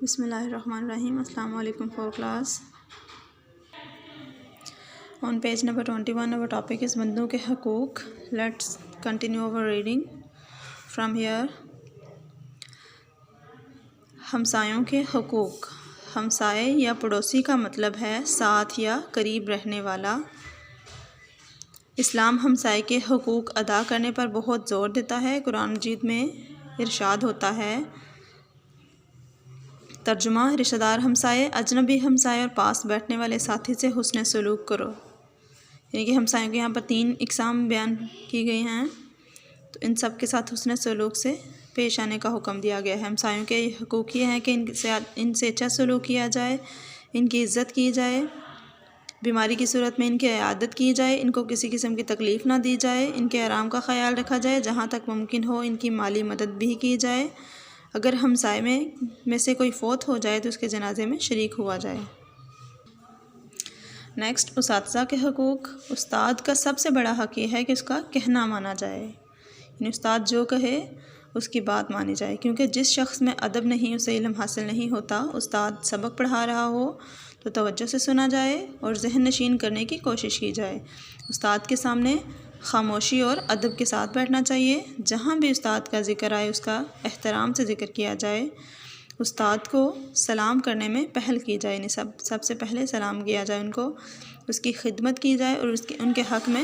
بسم اللہ الرحمن الرحیم. السلام علیکم for class. On page number 21 our topic is بندوں کے حقوق. Let's continue our reading from here. ہمسایوں کے حقوق. ہمسائے یا پڑوسی کا مطلب ہے ساتھ یا قریب رہنے والا. اسلام ہمسائے کے حقوق ادا کرنے پر بہت زور دیتا ہے. قرآن مجید میں ارشاد ہوتا ہے، ترجمہ: رشتہ دار ہمسائے، اجنبی ہمسائے اور پاس بیٹھنے والے ساتھی سے حسن سلوک کرو. یعنی کہ ہمسایوں کے یہاں پر 3 اقسام بیان کی گئی ہیں، تو ان سب کے ساتھ حسن سلوک سے پیش آنے کا حکم دیا گیا ہے. ہمسایوں کے حقوق یہ ہیں کہ ان سے اچھا سلوک کیا جائے، ان کی عزت کی جائے، بیماری کی صورت میں ان کی عیادت کی جائے، ان کو کسی قسم کی تکلیف نہ دی جائے، ان کے آرام کا خیال رکھا جائے، جہاں تک ممکن ہو ان کی مالی مدد بھی کی جائے. اگر ہمسائے میں سے کوئی فوت ہو جائے تو اس کے جنازے میں شریک ہوا جائے. نیکسٹ، اساتذہ کے حقوق. استاد کا سب سے بڑا حق یہ ہے کہ اس کا کہنا مانا جائے. یعنی استاد جو کہے اس کی بات مانی جائے، کیونکہ جس شخص میں ادب نہیں اسے علم حاصل نہیں ہوتا. استاد سبق پڑھا رہا ہو تو توجہ سے سنا جائے اور ذہن نشین کرنے کی کوشش کی جائے. استاد کے سامنے خاموشی اور ادب کے ساتھ بیٹھنا چاہیے. جہاں بھی استاد کا ذکر آئے اس کا احترام سے ذکر کیا جائے. استاد کو سلام کرنے میں پہل کی جائے، یعنی سب سے پہلے سلام کیا جائے ان کو، اس کی خدمت کی جائے اور ان کے حق میں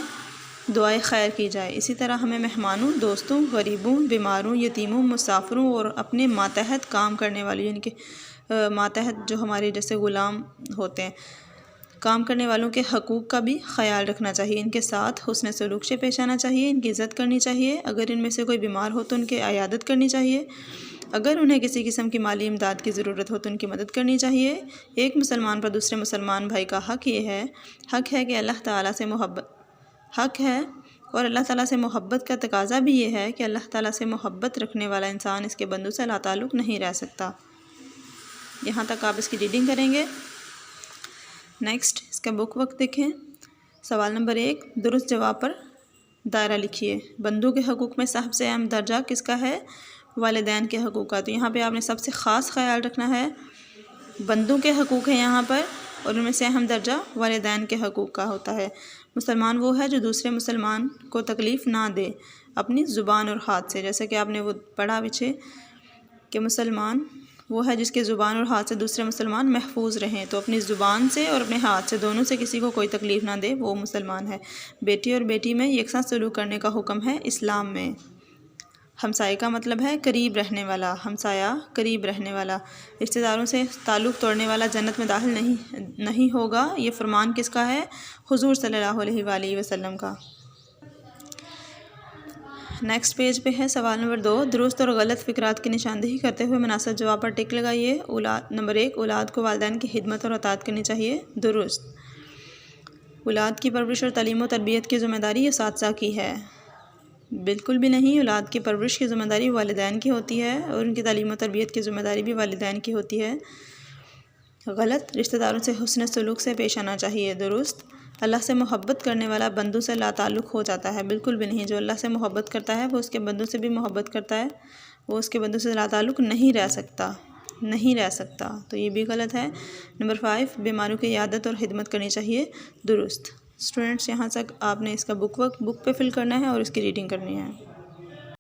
دعائے خیر کی جائے. اسی طرح ہمیں مہمانوں، دوستوں، غریبوں، بیماروں، یتیموں، مسافروں اور اپنے ماتحت کام کرنے والوں، یعنی کہ ماتحت جو ہمارے جیسے غلام ہوتے ہیں، کام کرنے والوں کے حقوق کا بھی خیال رکھنا چاہیے. ان کے ساتھ حسن سلوک سے پیش آنا چاہیے، ان کی عزت کرنی چاہیے. اگر ان میں سے کوئی بیمار ہو تو ان کی عیادت کرنی چاہیے. اگر انہیں کسی قسم کی مالی امداد کی ضرورت ہو تو ان کی مدد کرنی چاہیے. ایک مسلمان پر دوسرے مسلمان بھائی کا حق ہے کہ اللہ تعالیٰ سے محبت کا تقاضا بھی یہ ہے کہ اللہ تعالیٰ سے محبت رکھنے والا انسان اس کے بندوں سے لا تعلق نہیں رہ سکتا. یہاں تک آپ اس کی ریڈنگ کریں گے. نیکسٹ، اس کا بک وقت دیکھیں. سوال نمبر 1، درست جواب پر دائرہ لکھیے. بندوں کے حقوق میں سب سے اہم درجہ کس کا ہے؟ والدین کے حقوق کا. تو یہاں پہ آپ نے سب سے خاص خیال رکھنا ہے، بندوں کے حقوق ہیں یہاں پر، اور ان میں سے اہم درجہ والدین کے حقوق کا ہوتا ہے. مسلمان وہ ہے جو دوسرے مسلمان کو تکلیف نہ دے اپنی زبان اور ہاتھ سے. جیسے کہ آپ نے وہ پڑھا پیچھے کہ مسلمان وہ ہے جس کے زبان اور ہاتھ سے دوسرے مسلمان محفوظ رہیں. تو اپنی زبان سے اور اپنے ہاتھ سے دونوں سے کسی کو کوئی تکلیف نہ دے، وہ مسلمان ہے. بیٹی اور بیٹی میں یکساں سلوک کرنے کا حکم ہے اسلام میں. ہمسائے کا مطلب ہے قریب رہنے والا. ہمسایہ قریب رہنے والا. رشتہ داروں سے تعلق توڑنے والا جنت میں داخل نہیں ہوگا. یہ فرمان کس کا ہے؟ حضور صلی اللہ علیہ وآلہ وسلم کا. نیکسٹ پیج پہ ہے سوال نمبر 2، درست اور غلط فکرات کی نشاندہی کرتے ہوئے مناسب جواب پر ٹک لگائیے. نمبر 1، اولاد کو والدین کی خدمت اور اطاعت کرنی چاہیے. درست. اولاد کی پرورش اور تعلیم و تربیت کی ذمہ داری اساتذہ کی ہے. بالکل بھی نہیں. اولاد کی پرورش کی ذمہ داری والدین کی ہوتی ہے اور ان کی تعلیم و تربیت کی ذمہ داری بھی والدین کی ہوتی ہے. غلط. رشتہ داروں سے حسن سلوک سے پیش آنا چاہیے. درست. اللہ سے محبت کرنے والا بندوں سے لا تعلق ہو جاتا ہے. بالکل بھی نہیں. جو اللہ سے محبت کرتا ہے وہ اس کے بندوں سے بھی محبت کرتا ہے، وہ اس کے بندوں سے لا تعلق نہیں رہ سکتا. تو یہ بھی غلط ہے. نمبر 5، بیماروں کی عیادت اور خدمت کرنی چاہیے. درست. اسٹوڈنٹس، یہاں تک آپ نے اس کا بک پہ فل کرنا ہے اور اس کی ریڈنگ کرنی ہے.